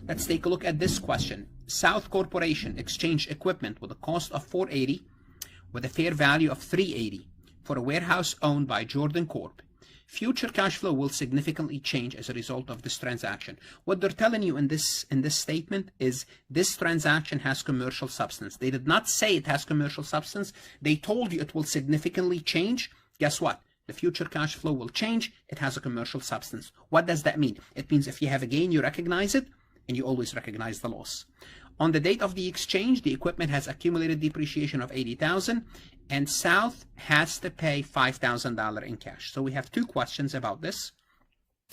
Let's take a look at this question. South Corporation exchanged equipment with a cost of $480 with a fair value of $380 for a warehouse owned by Jordan Corp. Future cash flow will significantly change as a result of this transaction. What they're telling you in this statement is this transaction has commercial substance. They did not say it has commercial substance. They told you it will significantly change. Guess what? The future cash flow will change. It has a commercial substance. What does that mean? It means if you have a gain, you recognize it, and you always recognize the loss. On the date of the exchange, the equipment has accumulated depreciation of $80,000, and South has to pay $5,000 in cash. So we have two questions about this,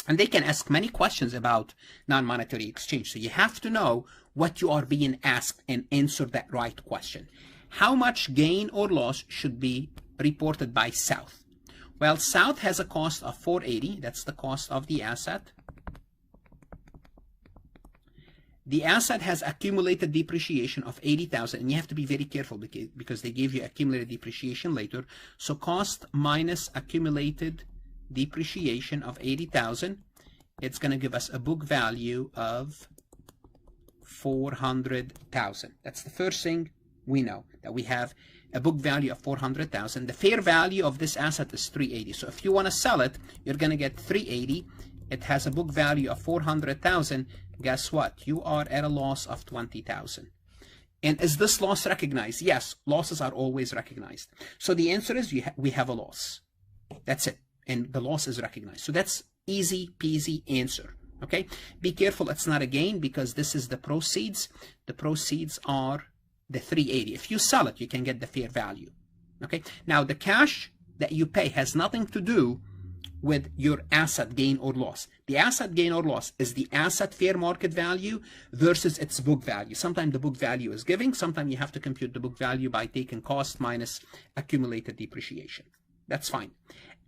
and they can ask many questions about non-monetary exchange. So you have to know what you are being asked and answer that right question. How much gain or loss should be reported by South? Well, South has a cost of $480. That's the cost of the asset. The asset has accumulated depreciation of $80,000, and you have to be very careful because they gave you accumulated depreciation later. So cost minus accumulated depreciation of $80,000, it's going to give us a book value of $400,000. That's the first thing we know, that we have a book value of $400,000. The fair value of this asset is $380. So if you want to sell it, you're going to get $380. It has a book value of $400,000. Guess what? You are at a loss of $20,000. And is this loss recognized? Yes, losses are always recognized. So the answer is we have a loss. That's it. And the loss is recognized. So that's easy peasy answer. Okay? Be careful it's not a gain because this is the proceeds. The proceeds are the $380. If you sell it, you can get the fair value. Okay? Now the cash that you pay has nothing to do with your asset gain or loss. The asset gain or loss is the asset fair market value versus its book value. Sometimes the book value is giving. Sometimes you have to compute the book value by taking cost minus accumulated depreciation. That's fine.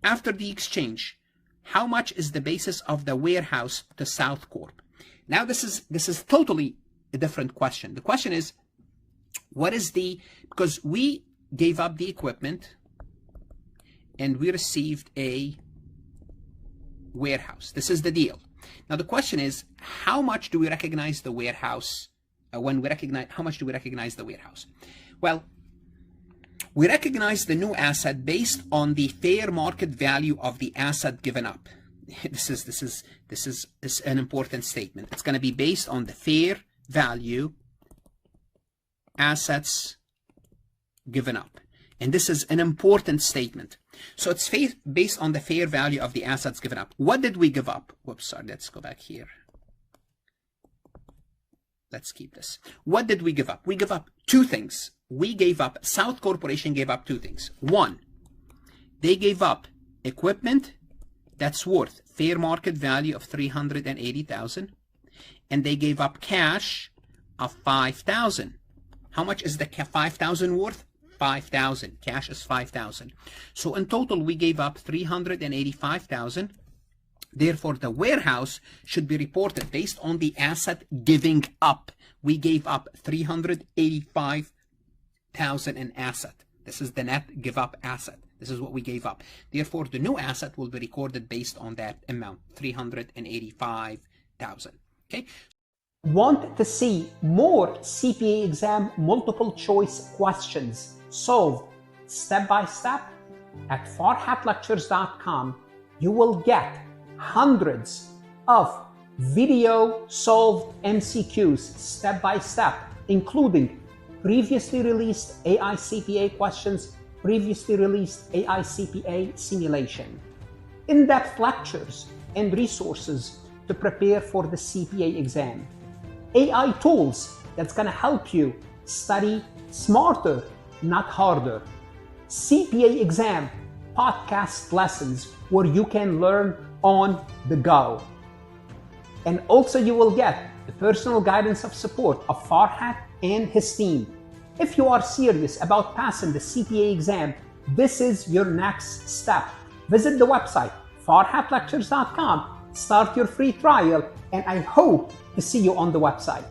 After the exchange, how much is the basis of the warehouse to South Corp? Now this is totally a different question. The question is, what is because we gave up the equipment and we received a warehouse. This is the deal. Now the question is, how much do we recognize the warehouse? How much do we recognize the warehouse? Well, we recognize the new asset based on the fair market value of the asset given up. This is an important statement. It's going to be based on the fair value assets given up. And this is an important statement. So it's based on the fair value of the assets given up. What did we give up? Whoops, sorry, let's go back here. Let's keep this. What did we give up? We give up two things. South Corporation gave up two things. One, they gave up equipment that's worth fair market value of $380,000, and they gave up cash of $5,000. How much is the $5,000 worth? $5,000. Cash is $5,000. So in total, we gave up $385,000. Therefore, the warehouse should be reported based on the asset giving up. We gave up $385,000 in asset. This is the net give up asset. This is what we gave up. Therefore, the new asset will be recorded based on that amount, $385,000. Okay. Want to see more CPA exam multiple choice questions solved step by step? At farhatlectures.com, you will get hundreds of video solved MCQs step by step, including previously released AI CPA questions, previously released AI CPA simulation, in-depth lectures and resources to prepare for the CPA exam, AI tools that's going to help you study smarter, not harder, CPA exam podcast lessons where you can learn on the go. And also you will get the personal guidance of support of Farhat and his team. If you are serious about passing the CPA exam, this is your next step. Visit the website farhatlectures.com, start your free trial, and I hope to see you on the website.